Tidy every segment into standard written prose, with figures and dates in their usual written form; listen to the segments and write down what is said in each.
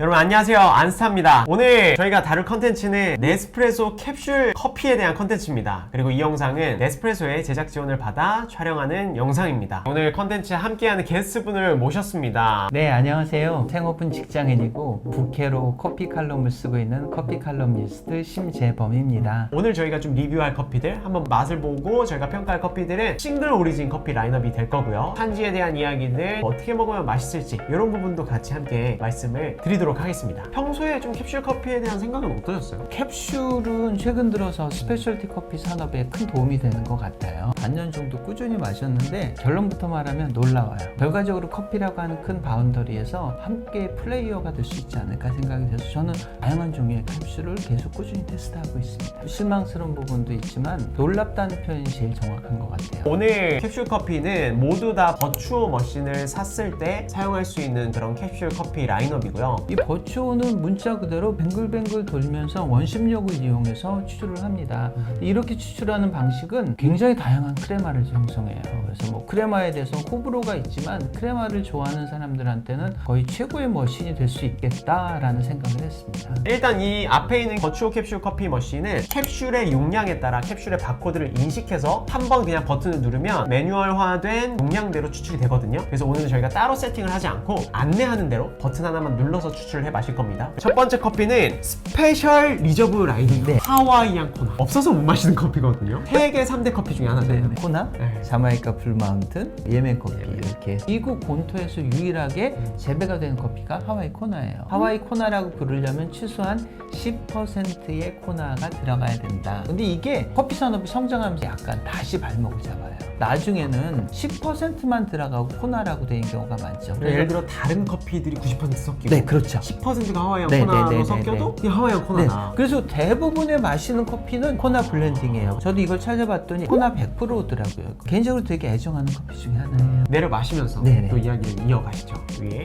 여러분 안녕하세요, 안스타입니다. 오늘 저희가 다룰 컨텐츠는 네스프레소 캡슐 커피에 대한 컨텐츠입니다. 그리고 이 영상은 네스프레소의 제작 지원을 받아 촬영하는 영상입니다. 오늘 컨텐츠에 함께하는 게스트분을 모셨습니다. 네, 안녕하세요. 생오픈 직장인이고 부캐로 커피 칼럼을 쓰고 있는 커피 칼럼니스트 심재범입니다. 오늘 저희가 좀 리뷰할 커피들, 한번 맛을 보고 저희가 평가할 커피들은 싱글 오리진 커피 라인업이 될 거고요. 산지에 대한 이야기들, 어떻게 먹으면 맛있을지 이런 부분도 같이 함께 말씀을 드리도록 하겠습니다. 평소에 좀 캡슐 커피에 대한 생각은 어떠셨어요? 캡슐은 최근 들어서 스페셜티 커피 산업에 큰 도움이 되는 것 같아요. 반년 정도 꾸준히 마셨는데 결론부터 말하면 놀라워요. 결과적으로 커피라고 하는 큰 바운더리에서 함께 플레이어가 될 수 있지 않을까 생각이 돼서 저는 다양한 종류의 캡슐을 계속 꾸준히 테스트하고 있습니다. 실망스러운 부분도 있지만 놀랍다는 표현이 제일 정확한 것 같아요. 오늘 캡슐 커피는 모두 다 버추어 머신을 샀을 때 사용할 수 있는 그런 캡슐 커피 라인업이고요. 이 버추어는 문자 그대로 뱅글뱅글 돌면서 원심력을 이용해서 추출을 합니다. 이렇게 추출하는 방식은 굉장히 다양한 크레마를 형성해요. 그래서 뭐 크레마에 대해서 호불호가 있지만 크레마를 좋아하는 사람들한테는 거의 최고의 머신이 될 수 있겠다라는 생각을 했습니다. 일단 이 앞에 있는 버추어 캡슐 커피 머신은 캡슐의 용량에 따라 캡슐의 바코드를 인식해서 한번 그냥 버튼을 누르면 매뉴얼화된 용량대로 추출이 되거든요. 그래서 오늘은 저희가 따로 세팅을 하지 않고 안내하는 대로 버튼 하나만 눌러서 추출을 해 마실 겁니다. 첫 번째 커피는 스페셜 리저브 라이딩 하와이안 코나. 없어서 못 마시는 커피거든요. 세계 3대 커피 중에 하나죠. 코나, 네. 자마이카 풀마운튼, 예멘 커피 이렇게 미국 본토에서 유일하게 재배가 된 커피가 하와이 코나예요. 하와이 코나라고 부르려면 최소한 10%의 코나가 들어가야 된다. 근데 이게 커피 산업이 성장하면서 약간 다시 발목을 잡아요. 나중에는 10%만 들어가고 코나라고 된 경우가 많죠. 예를 들어 다른 커피들이 90% 섞이고 네, 그렇죠. 10%가 하와이안 네, 코나로 네, 네, 섞여도 네, 이게 하와이안 코나다. 그래서 대부분의 마시는 커피는 코나 블렌딩이에요. 저도 이걸 찾아봤더니 코나 100%더라고요. 개인적으로 되게 애정하는 커피 중에 하나예요. 내려 마시면서 네네. 또 이야기를 이어가시죠. 위에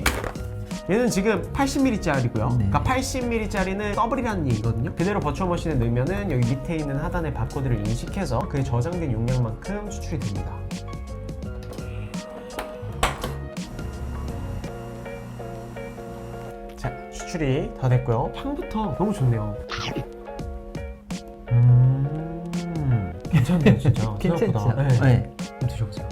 얘는 지금 80ml짜리고요. 네. 그러니까 80ml짜리는 더블이라는 얘기거든요. 그대로 버추어 머신에 넣으면은 여기 밑에 있는 하단의 바코드를 인식해서 그 저장된 용량만큼 추출이 됩니다. 자, 추출이 다 됐고요. 향부터 너무 좋네요. 괜찮네요, 진짜. 괜찮죠? 생각보다. 네. 네. 한번 드셔보세요.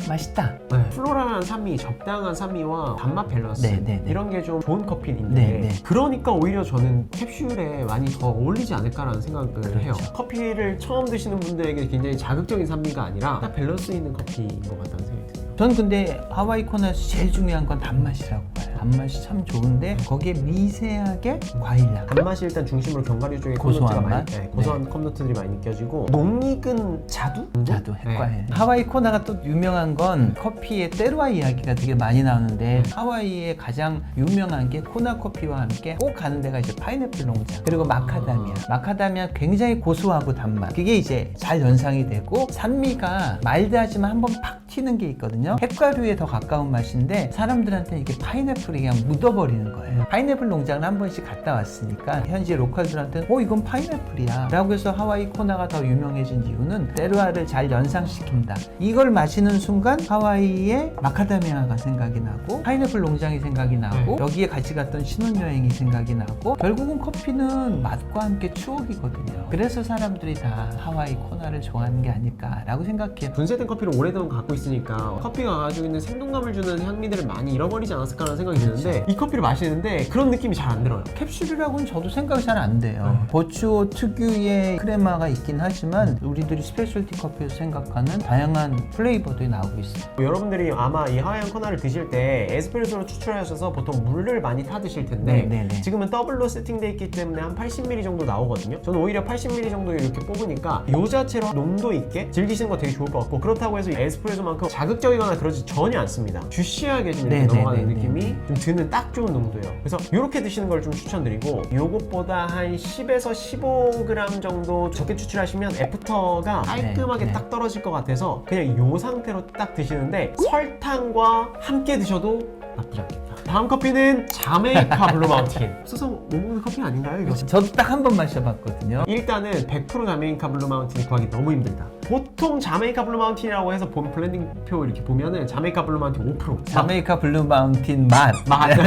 맛있다. 네. 플로랄한 산미, 적당한 산미와 단맛 밸런스 이런 게 좀 좋은 커피인데 그러니까 오히려 저는 캡슐에 많이 더 어울리지 않을까라는 생각을 해요. 커피를 처음 드시는 분들에게 굉장히 자극적인 산미가 아니라 딱 밸런스 있는 커피인 것 같다는 생각이 드네요. 전 근데 하와이 코나에서 제일 중요한 건 단맛이라고 봐요. 단맛이 참 좋은데 거기에 미세하게 과일향, 단맛이 일단 중심으로 견과류 쪽에 고소한 컵노트가 맛? 많이, 고소한 컵노트들이 많이 느껴지고 녹익은 자두? 자두, 핵과일. 네. 하와이 코나가 또 유명한 건 커피의 때로와 이야기가 되게 많이 나오는데 하와이의 가장 유명한 게 코나 커피와 함께 꼭 가는 데가 이제 파인애플 농장 그리고 마카다미아. 마카다미아 굉장히 고소하고 단맛. 그게 이제 잘 연상이 되고 산미가 마일드하지만 한번 팍 튀는 게 있거든요. 핵과류에 더 가까운 맛인데 사람들한테는 이게 파인애플이 그냥 묻어버리는 거예요. 파인애플 농장을 한 번씩 갔다 왔으니까 현지 로컬들한테는 이건 파인애플이야 라고 해서 하와이 코나가 더 유명해진 이유는 때르와를 잘 연상시킨다. 이걸 마시는 순간 하와이의 마카다미아가 생각이 나고 파인애플 농장이 생각이 나고 여기에 같이 갔던 신혼여행이 생각이 나고 결국은 커피는 맛과 함께 추억이거든요. 그래서 사람들이 다 하와이 코나를 좋아하는 게 아닐까라고 생각해요. 분쇄된 커피를 오래동안 갖고 있으니까 커피가 가지고 있는 생동감을 주는 향미들을 많이 잃어버리지 않았을까라는 생각이 드는데 이 커피를 마시는데 그런 느낌이 잘 안 들어요. 캡슐이라고는 저도 생각이 잘 안 돼요. 버추어 특유의 크레마가 있긴 하지만 우리들이 스페셜티 커피에서 생각하는 다양한 플레이버들이 나오고 있어요. 여러분들이 아마 이 하와이안 코나를 드실 때 에스프레소로 추출하셔서 보통 물을 많이 타 드실 텐데 네네네. 지금은 더블로 세팅되어 있기 때문에 한 80ml 정도 나오거든요. 저는 오히려 80ml 정도 이렇게 뽑으니까 이 자체로 농도 있게 즐기시는 거 되게 좋을 것 같고 그렇다고 해서 에스프레소만큼 자극적이거나 그러지 전혀 않습니다. 주시하게 좀 이렇게 넘어가는 느낌이 좀 드는 딱 좋은 농도예요. 그래서 이렇게 드시는 걸 좀 추천드리고 요것보다 한 10에서 15g 정도 적게 추출하시면 애프터가 깔끔하게 딱 떨어질 것 같아서 그냥 요 상태로 딱 드시는데 설탕과 함께 드셔도 나쁘지 않겠다. 다음 커피는 자메이카 블루 마운틴. 없어서 못 먹는 커피 아닌가요 이거? 저도 딱 한 번 마셔봤거든요. 일단은 100% 자메이카 블루 마운틴을 구하기 너무 힘들다. 보통 자메이카 블루 마운틴이라고 해서 본 블렌딩표 이렇게 보면은 자메이카 블루 마운틴 5%. 자메이카 블루 마운틴 맛. 맞아.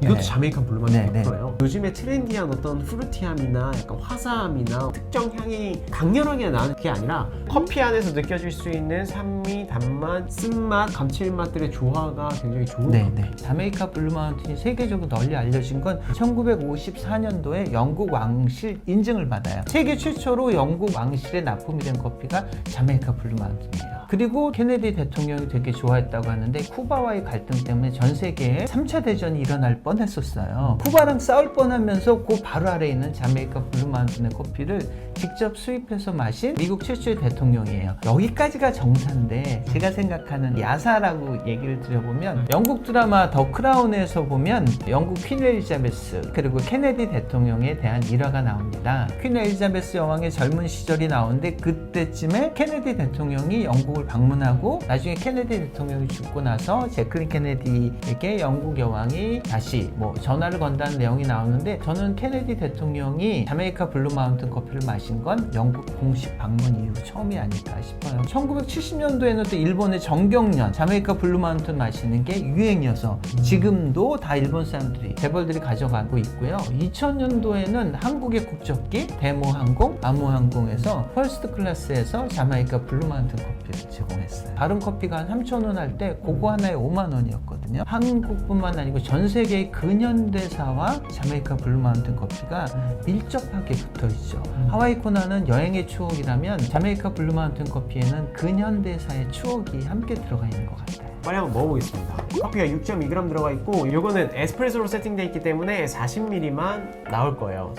이것도 자메이카 블루 마운틴 네, 5%예요. 요즘에 트렌디한 어떤 프루티함이나 약간 화사함이나 특정 향이 강렬하게 나는 게 아니라 커피 안에서 느껴질 수 있는 산미, 단맛, 쓴맛, 감칠맛들의 조화가 굉장히 좋은 네, 커피. 네. 자메이카 블루 마운틴이 세계적으로 널리 알려진 건 1954년도에 영국 왕실 인증을 받아요. 세계 최초로 영국 왕실에 납품이 된 커피가 자메이카 블루 마운틴이에요. 그리고 케네디 대통령이 되게 좋아했다고 하는데 쿠바와의 갈등 때문에 전 세계에 3차 대전이 일어날 뻔했었어요. 쿠바랑 싸울 뻔하면서 그 바로 아래에 있는 자메이카 블루 마운틴의 커피를 직접 수입해서 마신 미국 최초의 대통령이에요. 여기까지가 정사인데 제가 생각하는 야사라고 얘기를 드려보면 영국 드라마 더 크라운에서 보면 영국 퀸 엘리자베스 그리고 케네디 대통령에 대한 일화가 나옵니다. 퀸 엘리자베스 여왕의 젊은 시절이 나오는데 그때쯤에 케네디 대통령이 영국을 방문하고 나중에 케네디 대통령이 죽고 나서 제클린 케네디에게 영국 여왕이 다시 뭐 전화를 건다는 내용이 나오는데 저는 케네디 대통령이 자메이카 블루 마운틴 커피를 마신 건 영국 공식 방문 이후 처음이 아닐까 싶어요. 1970년도에는 또 일본의 정경련 자메이카 블루 마운틴 마시는 게 유행이어서 지금도 다 일본 사람들이 재벌들이 가져가고 있고요. 2000년도에는 한국의 국적기 대모항공, 아무항공에서 퍼스트 클래스에서 자메이카 블루 마운틴 커피를 제공했어요. 다른 커피가 한 3,000원 할 때 그거 하나에 5만 원이었거든요. 한국뿐만 아니고 전 세계의 근현대사와 자메이카 블루 마운틴 커피가 밀접하게 붙어 있죠. 하와이 코나는 여행의 추억이라면 자메이카 블루 마운틴 커피에는 근현대사의 추억이 함께 들어가 있는 것 같아요. 빨리 한번 먹어보겠습니다. 커피가 6.2g 들어가 있고 이거는 에스프레소로 세팅되어 있기 때문에 40ml만 나올 거예요.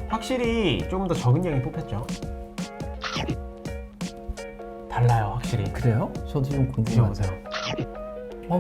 확실히 조금 더 적은 양이 뽑혔죠. 달라요, 확실히. 그래요? 저도 좀 궁금해요. 드셔보세요.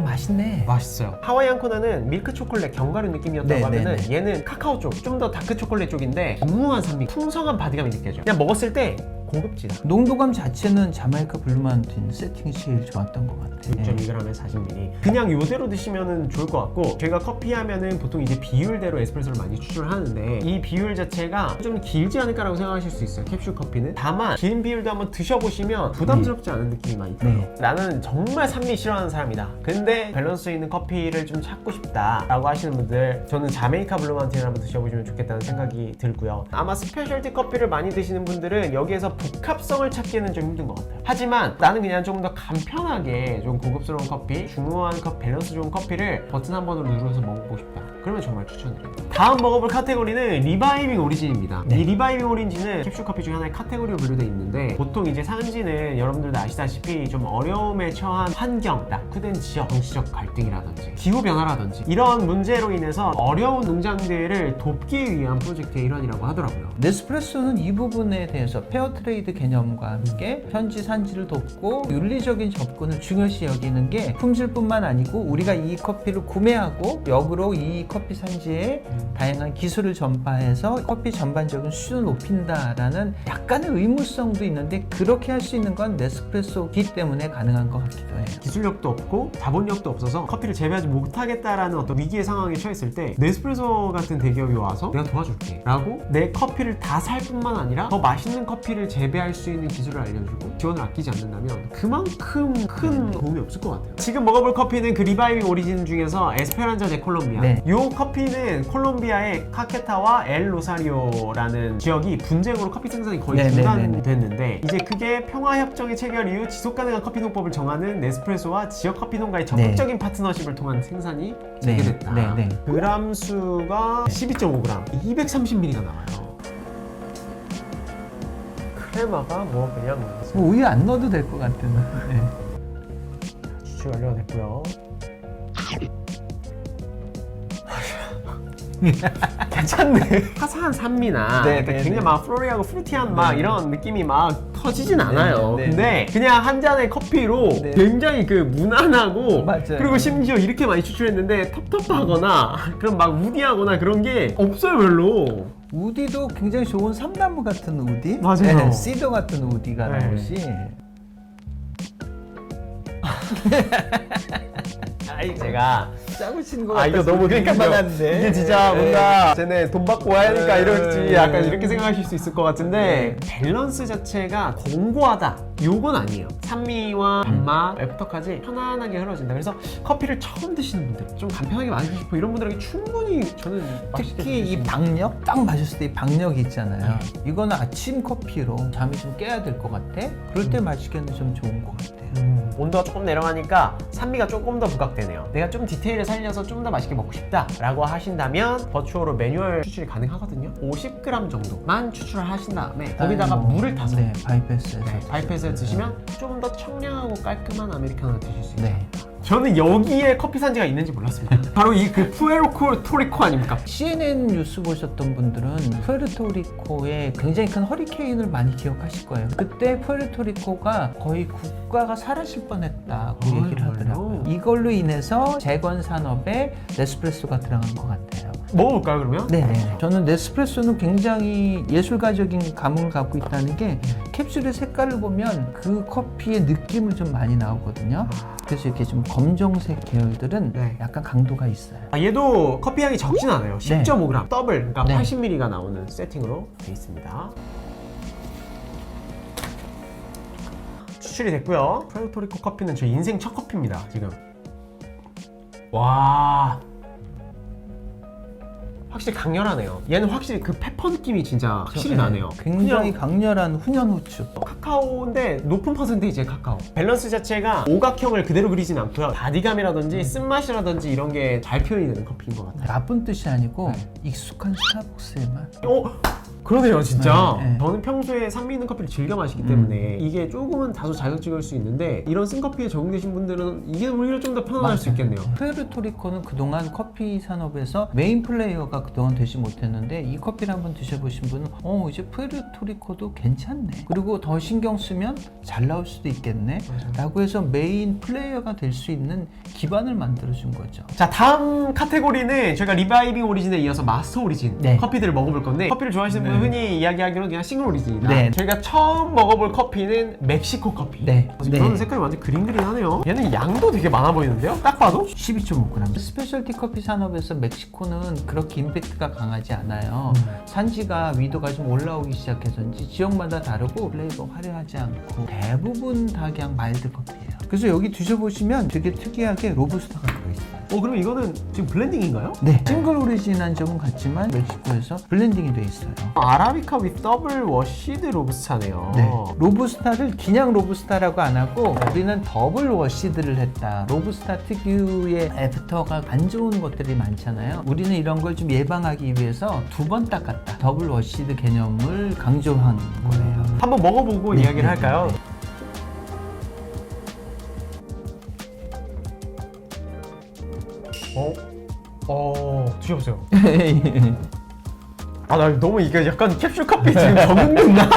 맛있네. 맛있어요. 하와이안 코나는 밀크 초콜릿 견과류 느낌이었다고 네, 하면은 네, 네. 얘는 카카오 쪽, 좀 더 다크 초콜릿 쪽인데 무궁한 산미, 풍성한 바디감이 느껴져요. 그냥 먹었을 때 고급지다. 농도감 자체는 자메이카 블루 마운틴 세팅이 제일 좋았던 것 같아요. 6.2g에 40ml. 그냥 이대로 드시면 좋을 것 같고 저희가 커피 하면은 보통 이제 비율대로 에스프레소를 많이 추출을 하는데 이 비율 자체가 좀 길지 않을까라고 생각하실 수 있어요. 캡슐 커피는. 다만 긴 비율도 한번 드셔보시면 부담스럽지 않은 느낌이 많이 들어요. 네. 나는 정말 산미 싫어하는 사람이다. 근데 밸런스 있는 커피를 좀 찾고 싶다라고 하시는 분들 저는 자메이카 블루 마운틴을 한번 드셔보시면 좋겠다는 생각이 들고요. 아마 스페셜티 커피를 많이 드시는 분들은 여기에서 복합성을 찾기는 좀 힘든 것 같아요. 하지만 나는 그냥 조금 더 간편하게 좀 고급스러운 커피, 중후한 커피, 밸런스 좋은 커피를 버튼 한 번으로 누르면서 먹어보고 싶다. 그러면 정말 추천드립니다. 다음 먹어볼 카테고리는 리바이빙 오리진입니다. 네. 이 리바이빙 오리진은 캡슐 커피 중에 하나의 카테고리로 분류되어 있는데 보통 이제 산지는 여러분들도 아시다시피 좀 어려움에 처한 환경, 낙후된 지역, 정치적 갈등이라든지 기후 변화라든지 이런 문제로 인해서 어려운 농장들을 돕기 위한 프로젝트의 일환이라고 하더라고요. 네스프레소는 이 부분에 대해서 페어트레이드 개념과 함께 현지 산지를 돕고 윤리적인 접근을 중요시 여기는 게 품질뿐만 아니고 우리가 이 커피를 구매하고 역으로 이 커피 산지에 다양한 기술을 전파해서 커피 전반적인 수준을 높인다라는 약간의 의무성도 있는데 그렇게 할 수 있는 건 네스프레소기 때문에 가능한 것 같기도 해요. 기술력도 없고 자본력도 없어서 커피를 재배하지 못하겠다라는 어떤 위기의 상황에 처했을 때 네스프레소 같은 대기업이 와서 내가 도와줄게 라고 내 커피를 다 살 뿐만 아니라 더 맛있는 커피를 재배할 수 있는 기술을 알려주고 지원을 아끼지 않는다면 그만큼 큰 도움이 없을 것 같아요. 지금 먹어볼 커피는 그 리바이빙 오리진 중에서 에스페란자 데 콜롬비아. 네. 이 커피는 콜롬비아의 카케타와 엘 로사리오라는 지역이 분쟁으로 커피 생산이 거의 네, 중단됐는데 이제 그게 평화협정의 체결 이후 지속가능한 커피 농법을 정하는 네스프레소와 지역 커피 농가의 적극적인 파트너십을 통한 생산이 재개됐다. 네. 그람 수가 12.5g, 230ml가 나와요. 크레마가 뭐 그냥 뭐 우유 안 넣어도 될 것 같은. 네. 추출 완료가 됐고요. 괜찮네. 화사한 산미나 네, 약간 네, 굉장히 네. 막 플로리하고 프루티한 막 이런 느낌이 막 터지진 않아요. 네, 네. 근데 그냥 한 잔의 커피로 네. 굉장히 그 무난하고 맞아요. 그리고 심지어 이렇게 많이 추출했는데 텁텁하거나 그런 막 우디하거나 그런 게 없어요 별로. 우디도 굉장히 좋은 삼나무 같은 우디? 맞아요. 네, 시더 같은 우디가 네. 나오시. 제가 짜고 치는 거 이거 너무 그러니까요. 이게 진짜 뭔가 쟤네 돈 받고 와야 하니까 이러지 네. 약간 이렇게 생각하실 수 있을 것 같은데 밸런스 자체가 공고하다 요건 아니에요. 산미와 단맛, 애프터까지 편안하게 흐러진다. 그래서 커피를 처음 드시는 분들, 좀 간편하게 마시고 싶어 이런 분들에게 충분히 저는 맛있게 특히 이 드실 수 박력? 딱 마셨을 때 이 박력이 있잖아요. 이거는 아침 커피로 잠이 좀 깨야 될 것 같아. 그럴 때 마시기에는 좀 좋은 것 같아요. 온도가 조금 내려가니까 산미가 조금 더 부각되네요. 내가 좀 디테일을 살려서 좀 더 맛있게 먹고 싶다 라고 하신다면 버추어로 매뉴얼 추출이 가능하거든요. 50g 정도만 추출을 하신 다음에 거기다가 물을 타서 네, 바이패스에서 바이패스에 드시면 조금 더 청량하고 깔끔한 아메리카노를 드실 수 있어요. 네. 저는 여기에 커피 산지가 있는지 몰랐습니다. 바로 이 그 푸에르토리코 아닙니까? CNN 뉴스 보셨던 분들은 푸에르토리코에 굉장히 큰 허리케인을 많이 기억하실 거예요. 그때 푸에르토리코가 거의 국가가 사라질 뻔했다고 얘기를 하더라고요. 이걸로 인해서 재건 산업에 네스프레소가 들어간 것 같아요. 먹어볼까요 그러면? 네네. 저는 네스프레소는 굉장히 예술가적인 감흥을 갖고 있다는 게 캡슐의 색깔을 보면 그 커피의 느낌을 좀 많이 나오거든요. 그래서 이렇게 좀 검정색 계열들은 네. 약간 강도가 있어요. 얘도 커피 향이 적진 않아요. 네. 10.5g 더블, 그러니까 네. 80ml가 나오는 세팅으로 되어 있습니다. 추출이 됐고요. 푸에르토리코 커피는 제 인생 첫 커피입니다. 지금. 와. 확실히 강렬하네요. 얘는 확실히 그 페퍼 느낌이 진짜 확실히 나네요. 굉장히 그냥 강렬한 훈연 후추. 카카오인데 높은 퍼센테이지의 카카오. 밸런스 자체가 오각형을 그대로 그리진 않고요. 바디감이라든지 쓴맛이라든지 이런 게 잘 표현이 되는 커피인 것 같아요. 나쁜 뜻이 아니고 네. 익숙한 스타벅스의 맛. 그러네요 진짜. 네, 네. 저는 평소에 산미 있는 커피를 즐겨 마시기 때문에 이게 조금은 다소 자극적일 수 있는데 이런 쓴커피에 적응되신 분들은 이게 오히려 좀 더 편안할 수 있겠네요. 푸에르토리코는 그동안 커피 산업에서 메인 플레이어가 그동안 되지 못했는데 이 커피를 한번 드셔보신 분은 이제 푸에르토리코도 괜찮네, 그리고 더 신경 쓰면 잘 나올 수도 있겠네 라고 해서 메인 플레이어가 될 수 있는 기반을 만들어준 거죠. 자, 다음 카테고리는 저희가 리바이빙 오리진에 이어서 마스터 오리진 네. 커피들을 먹어볼 건데, 커피를 좋아하시는 분은 흔히 이야기하기로는 그냥 싱글 오리진이다. 네. 저희가 처음 먹어볼 커피는 멕시코 커피. 네. 이런 색깔이 완전 그린그린하네요. 얘는 양도 되게 많아 보이는데요? 딱 봐도? 12.5g. 스페셜티 커피 산업에서 멕시코는 그렇게 임팩트가 강하지 않아요. 산지가 위도가 좀 올라오기 시작해서인지 지역마다 다르고 플레이버 화려하지 않고 대부분 다 그냥 마일드 커피예요. 그래서 여기 드셔보시면 되게 특이하게 로부스타가 들어있어요. 그럼 이거는 지금 블렌딩인가요? 네, 싱글 오리진한 점은 같지만 멕시코에서 블렌딩이 돼 있어요. 아라비카 with 더블 워시드 로부스타네요. 네, 로부스타를 그냥 로부스타라고 안 하고 우리는 더블 워시드를 했다. 로부스타 특유의 애프터가 안 좋은 것들이 많잖아요. 우리는 이런 걸 좀 예방하기 위해서 2번 닦았다. 더블 워시드 개념을 강조한 거예요. 한번 먹어보고 이야기를 할까요? 드셔보세요. 나 너무 이게 약간 캡슐 커피 지금 적응됐나?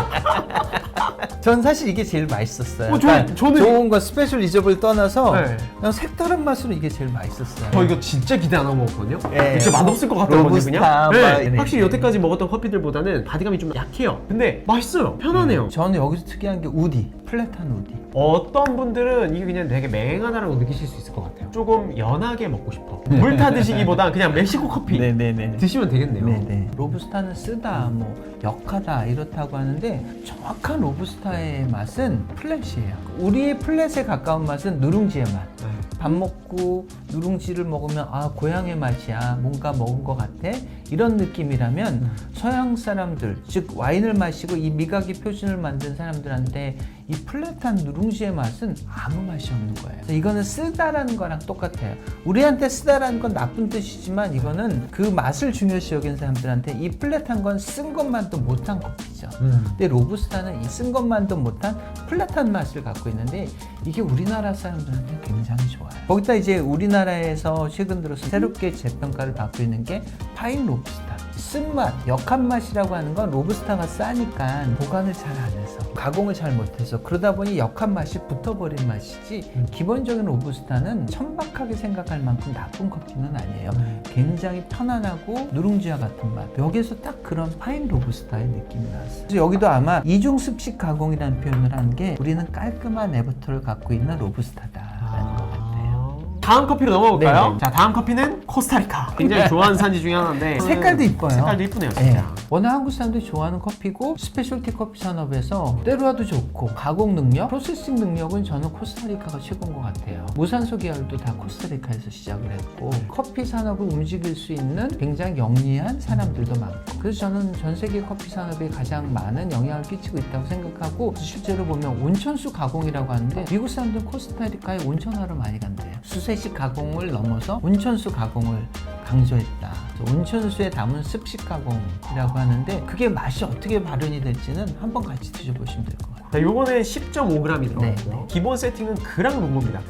전 사실 이게 제일 맛있었어요. 저는 좋은 거 스페셜 리저브를 떠나서 네. 그냥 색다른 맛으로 이게 제일 맛있었어요. 저 이거 진짜 기대 안 하고 먹었거든요? 네. 진짜 맛없을 것 같았거든요 로부스타, 그냥? 네. 막 확실히 여태까지 먹었던 커피들보다는 바디감이 좀 약해요. 근데 맛있어요. 편하네요. 저는 여기서 특이한 게 우디, 플랫한 우디. 어떤 분들은 이게 그냥 되게 맹하다라고 느끼실 수 있을 것 같아요. 조금 연하게 먹고 싶어. 물 타 드시기보단 그냥 멕시코 커피 네네네. 드시면 되겠네요. 네네. 로부스타는 쓰다, 뭐 역하다 이렇다고 하는데 정확한 로부스타의 맛은 플랫이에요. 우리의 플랫에 가까운 맛은 누룽지의 맛. 네. 밥 먹고 누룽지를 먹으면 고향의 맛이야, 뭔가 먹은 것 같아, 이런 느낌이라면 서양 사람들, 즉 와인을 마시고 이 미각의 표준을 만든 사람들한테 이 플랫한 누룽지의 맛은 아무 맛이 없는 거예요. 이거는 쓰다라는 거랑 똑같아요. 우리한테 쓰다라는 건 나쁜 뜻이지만 이거는 그 맛을 중요시 여기는 사람들한테 이 플랫한 건 쓴 것만도 못한 커피죠. 근데 로부스타는 이 쓴 것만도 못한 플랫한 맛을 갖고 있는데 이게 우리나라 사람들한테 굉장히 좋아요. 거기다 이제 우리나라에서 최근 들어서 새롭게 재평가를 받고 있는 게 파인 로부스타. 쓴맛, 역한 맛이라고 하는 건 로부스타가 싸니까 보관을 잘 안 해서, 가공을 잘 못해서 그러다 보니 역한 맛이 붙어버린 맛이지 기본적인 로부스타는 천박하게 생각할 만큼 나쁜 커피는 아니에요. 굉장히 편안하고 누룽지와 같은 맛. 여기서 딱 그런 파인 로부스타의 느낌이 나왔어요. 그래서 여기도 아마 이중 습식 가공이라는 표현을 하는 게 우리는 깔끔한 애버터를 갖고 있는 로부스타다라는 것 같아요. 다음 커피로 넘어볼까요? 네. 자, 다음 커피는 코스타리카. 굉장히 좋아하는 산지 중에 하나인데 색깔도 이뻐요. 색깔도 이쁘네요, 진짜. 워낙 한국 사람들이 좋아하는 커피고 스페셜티 커피 산업에서 때로와도 좋고 가공 능력, 프로세싱 능력은 저는 코스타리카가 최고인 것 같아요. 무산소 계열도 다 코스타리카에서 시작을 했고 커피 산업을 움직일 수 있는 굉장히 영리한 사람들도 많고 그래서 저는 전 세계 커피 산업에 가장 많은 영향을 끼치고 있다고 생각하고 실제로 보면 온천수 가공이라고 하는데 미국 사람들은 코스타리카에 온천하러 많이 간대요. 수세식 가공을 넘어서 온천수 가공을 강조했다. 온천수에 담은 습식 가공이라고 하는데 그게 맛이 어떻게 발현이 될지는 한번 같이 드셔보시면 될 것 같아요. 자, 요거는 10.5g이 들어갔고요. 네. 기본 세팅은 그랑 롱보입니다.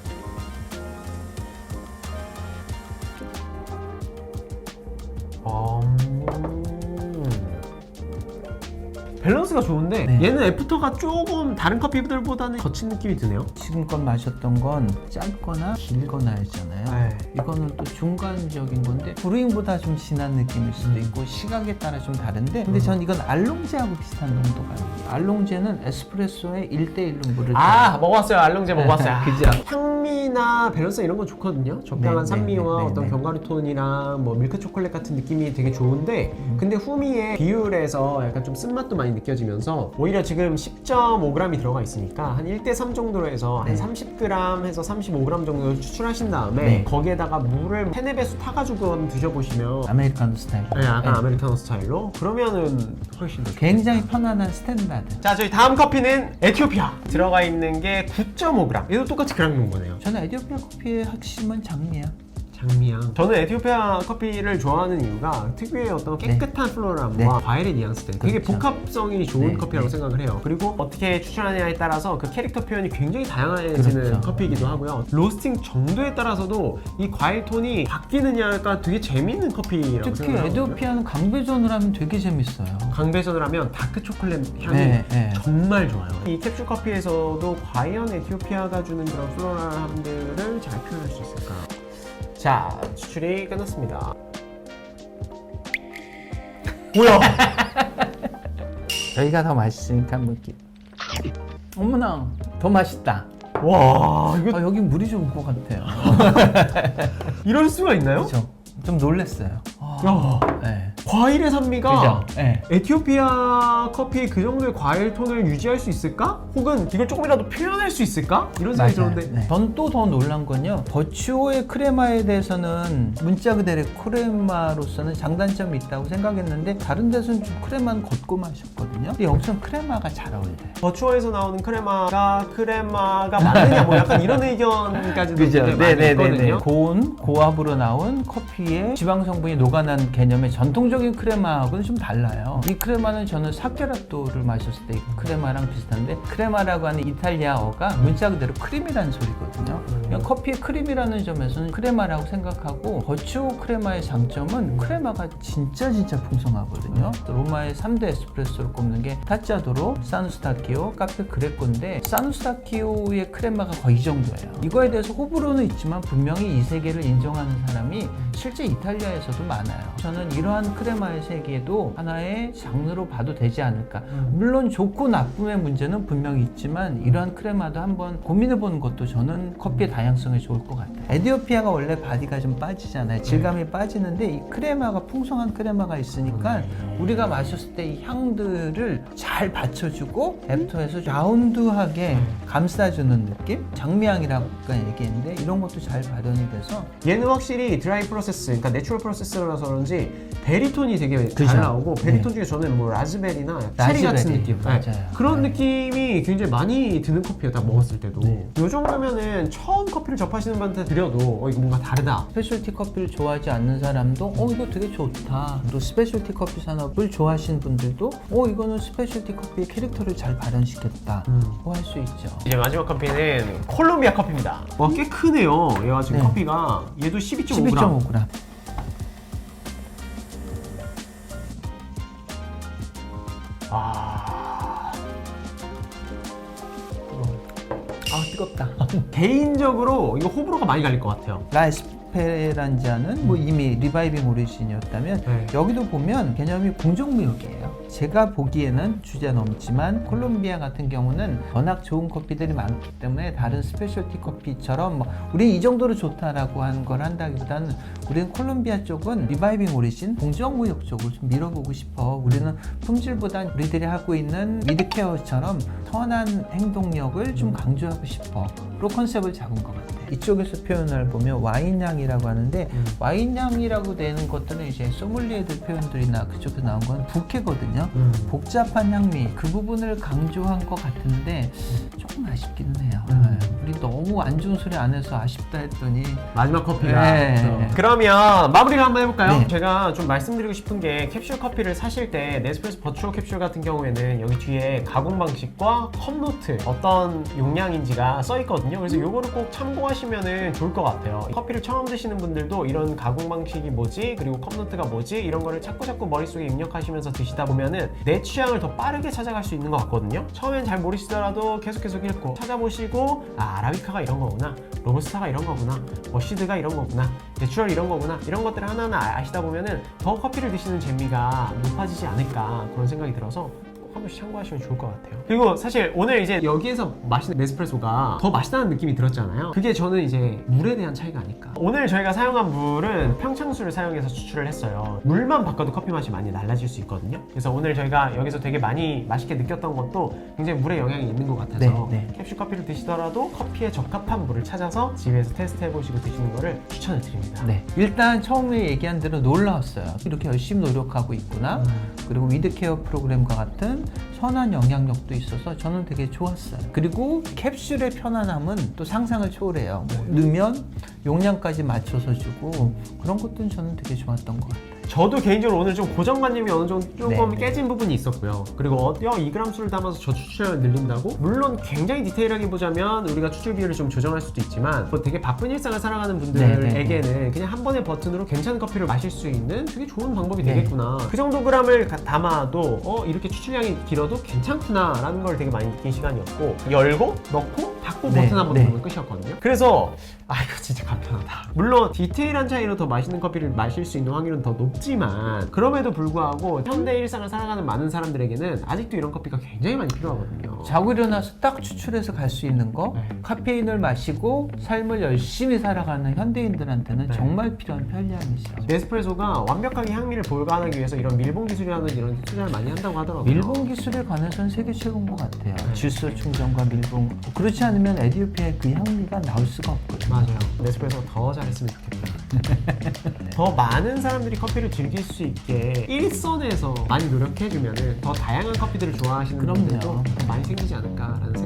밸런스가 좋은데 네. 얘는 애프터가 조금 다른 커피들보다는 거친 느낌이 드네요. 지금껏 마셨던 건 짧거나 길거나였잖아요. 네. 이거는 또 중간적인 건데 브루잉보다 좀 진한 느낌일 수도 있고 시각에 따라 좀 다른데 근데 전 이건 알롱제하고 비슷한 농도가 아니에요. 알롱제는 에스프레소에 1:1로 물을 먹어봤어요. 알롱제 먹어봤어요. 그죠? 향미나 밸런스 이런 건 좋거든요. 적당한 네, 산미와 네, 네, 어떤 네. 견과류 톤이랑 뭐 밀크 초콜릿 같은 느낌이 되게 좋은데 근데 후미의 비율에서 약간 좀 쓴맛도 많이 느껴지면서 오히려 지금 10.5g이 들어가 있으니까 한 1:3 정도로 해서 네. 한 30g 해서 35g 정도 추출하신 다음에 네. 거기에다가 물을 3-4배수 타가지고 한번 드셔보시면 아메리카노 스타일. 네, 약간 네. 아메리카노 스타일로 그러면은 훨씬 더 굉장히 편안한 스탠다드. 자, 저희 다음 커피는 에티오피아. 들어가 있는 게 9.5g. 얘도 똑같이 그랑농 거네요. 저는 에티오피아 커피의 핵심은 장미야. 장미향. 저는 에티오피아 커피를 좋아하는 이유가 특유의 어떤 깨끗한 플로랄함과 네. 과일의 뉘앙스들. 되게 그렇죠. 복합성이 좋은 네, 커피라고 네. 생각을 해요. 그리고 어떻게 추천하느냐에 따라서 그 캐릭터 표현이 굉장히 다양해지는 그렇죠. 커피이기도 하고요. 로스팅 정도에 따라서도 이 과일 톤이 바뀌느냐가 되게 재밌는 커피라고 특히 생각해요. 에티오피아는 강배전을 하면 되게 재밌어요. 강배전을 하면 다크 초콜릿 향이 네, 네. 정말 좋아요. 이 캡슐 커피에서도 과연 에티오피아가 주는 그런 플로랄함들을 잘 표현할 수 있을까? 자, 추출이 끝났습니다. 뭐야? 저희가 더 맛있으니까 한번 어머나 더 맛있다. 와, 이거 여기 물이 좀 올 것 같아요. 이럴 수가 있나요? 그렇죠. 좀 놀랐어요. 야, 네. 과일의 산미가 그죠? 네. 에티오피아 커피의 그 정도의 과일 톤을 유지할 수 있을까? 혹은 이걸 조금이라도 표현할 수 있을까? 이런 생각이 들었는데 네. 전 또 더 놀란 건요. 버추오의 크레마에 대해서는 문자 그대로의 크레마로서는 장단점이 있다고 생각했는데 다른 데서는 좀 크레마는 걷고 마셨거든요. 근데 여기서는 크레마가 잘 어울려요. 버추어에서 나오는 크레마가 맞느냐 뭐 약간 이런 의견까지도 그죠? 굉장히 많이 있거든요. 고온, 고압으로 나온 커피에 지방 성분이 녹아난 개념의 전통적인 크레마하고는 좀 달라요. 이 크레마는 저는 사케라또를 마셨을 때 크레마랑 비슷한데 크레마라고 하는 이탈리아어가 문자 그대로 크림이라는 소리거든요. 그냥 커피의 크림이라는 점에서는 크레마라고 생각하고 버추오 크레마의 장점은 크레마가 진짜 풍성하거든요. 로마의 3대 에스프레소를 꼽는 게 타짜도로, 사누스타키오, 카페 그레코인데 사누스타키오의 크레마가 거의 이 정도예요. 이거에 대해서 호불호는 있지만 분명히 이 세계를 인정하는 사람이 실제 이탈리아에서도 많아요. 저는 이러한 크레마의 세계도 하나의 장르로 봐도 되지 않을까. 물론 좋고 나쁨의 문제는 분명히 있지만 이러한 크레마도 한번 고민해보는 것도 저는 커피의 다양성에 좋을 것 같아요. 에티오피아가 원래 바디가 좀 빠지잖아요. 질감이 빠지는데 이 크레마가 풍성한 크레마가 있으니까 우리가 마셨을 때 이 향들을 잘 받쳐주고 애프터에서 라운드하게 감싸주는 느낌? 장미향이라고 아까 얘기했는데 이런 것도 잘 발현이 돼서 얘는 확실히 드라이 프로세스, 그러니까 내추럴 프로세스라서 그런지 베리톤이 되게 그죠? 잘 나오고 베리톤 네. 중에 저는 뭐 라즈베리나 체리 같은 라즈베리, 느낌 맞아요. 그런 네. 느낌이 굉장히 많이 드는 커피예요. 딱 먹었을 때도 네. 요 정도면은 처음 커피를 접하시는 분한테 드려도 이거 뭔가 다르다. 스페셜티 커피를 좋아하지 않는 사람도 이거 되게 좋다. 또 스페셜티 커피 산업을 좋아하시는 분들도 이거는 스페셜티 커피의 캐릭터를 잘 발현시켰다 할 수 있죠. 이제 마지막 커피는 콜롬비아 커피입니다. 와, 꽤 크네요. 얘가 지금 네. 커피가 얘도 12.5g. 12.5g. 뜨겁다. 개인적으로 이거 호불호가 많이 갈릴 것 같아요. 라에스페란자는 뭐 이미 리바이빙 오리진이었다면 네. 여기도 보면 개념이 공정무역이에요. 제가 보기에는 주제 넘지만 콜롬비아 같은 경우는 워낙 좋은 커피들이 많기 때문에 다른 스페셜티 커피처럼 뭐 우리 이 정도로 좋다라고 하는 걸 한다기보다는 우리는 콜롬비아 쪽은 리바이빙 오리진, 공정무역 쪽을 좀 밀어보고 싶어. 우리는 품질보다 우리들이 하고 있는 미드케어처럼 선한 행동력을 좀 강조하고 싶어. 로 컨셉을 잡은 것 같아. 이쪽에서 표현을 보면 와인향이라고 하는데 와인향이라고 되는 것들은 이제 소믈리에들 표현들이나 그쪽에서 나온 건 부캐거든요. 복잡한 향미 그 부분을 강조한 것 같은데 조금 아쉽기는 해요. 우리 너무 안 좋은 소리 안 해서 아쉽다 했더니 마지막 커피가. 네. 그렇죠. 그러면 마무리를 한번 해볼까요? 네. 제가 좀 말씀드리고 싶은 게 캡슐 커피를 사실 때 네스프레소 버추어 캡슐 같은 경우에는 여기 뒤에 가공 방식과 컵노트 어떤 용량인지가 써 있거든요. 그래서 요거를 꼭 참고하시면 좋을 것 같아요. 커피를 처음 드시는 분들도 이런 가공 방식이 뭐지, 그리고 컵노트가 뭐지, 이런 거를 자꾸 머릿속에 입력하시면서 드시다 보면은 내 취향을 더 빠르게 찾아갈 수 있는 것 같거든요. 처음엔 잘 모르시더라도 계속 읽고 찾아보시고, 아, 아라비카가 이런 거구나, 로부스타가 이런 거구나, 머시드가 이런 거구나, 내추럴 이런 거구나, 이런 것들을 하나하나 아시다 보면은 더 커피를 드시는 재미가 높아지지 않을까, 그런 생각이 들어서 한 번씩 참고하시면 좋을 것 같아요. 그리고 사실 오늘 이제 여기에서 마시는 네스프레소가 더 맛있다는 느낌이 들었잖아요. 그게 저는 이제 물에 대한 차이가 아닐까. 오늘 저희가 사용한 물은 평창수를 사용해서 추출을 했어요. 물만 바꿔도 커피 맛이 많이 달라질 수 있거든요. 그래서 오늘 저희가 여기서 되게 많이 맛있게 느꼈던 것도 굉장히 물에 영향이 있는 것 같아서 캡슐 커피를 드시더라도 커피에 적합한 물을 찾아서 집에서 테스트 해보시고 드시는 거를 추천을 드립니다. 네. 일단 처음에 얘기한 대로 놀라웠어요. 이렇게 열심히 노력하고 있구나. 그리고 위드케어 프로그램과 같은 선한 영향력도 있어서 저는 되게 좋았어요. 그리고 캡슐의 편안함은 또 상상을 초월해요. 뭐 넣으면 용량까지 맞춰서 주고 그런 것들은 저는 되게 좋았던 것 같아요. 저도 개인적으로 오늘 좀 고정관념이 어느 정도 조금 네. 깨진 부분이 있었고요. 그리고 2g 수를 담아서 저 추출량을 늘린다고? 물론 굉장히 디테일하게 보자면 우리가 추출 비율을 좀 조정할 수도 있지만 뭐 되게 바쁜 일상을 살아가는 분들에게는 그냥 한 번의 버튼으로 괜찮은 커피를 마실 수 있는 되게 좋은 방법이 되겠구나. 그 정도 g을 담아도 이렇게 추출량이 길어도 괜찮구나 라는 걸 되게 많이 느낀 시간이었고, 열고 넣고 닫고 버튼 한 번 누르면 끝이었거든요. 그래서 이거 진짜 간편하다. 물론 디테일한 차이로 더 맛있는 커피를 마실 수 있는 확률은 더 높지만 그럼에도 불구하고 현대 일상을 살아가는 많은 사람들에게는 아직도 이런 커피가 굉장히 많이 필요하거든요. 자고 일어나서 딱 추출해서 갈 수 있는 거, 카페인을 마시고 삶을 열심히 살아가는 현대인들한테는 정말 필요한 편리함이죠. 네스프레소가 완벽하게 향미를 보관하기 위해서 이런 밀봉 기술이라는 이런 투자를 많이 한다고 하더라고요. 밀봉 기술에 관해서는 세계 최고인 것 같아요. 질소 충전과 밀봉. 그렇지 않으면 에디오피아의 그 향미가 나올 수가 없거든요. 맞아요. 네스프레소 더 잘했으면 좋겠다. 더 많은 사람들이 커피를 즐길 수 있게 일선에서 많이 노력해주면 더 다양한 커피들을 좋아하시는 분들도 더 많이 생기지 않을까라는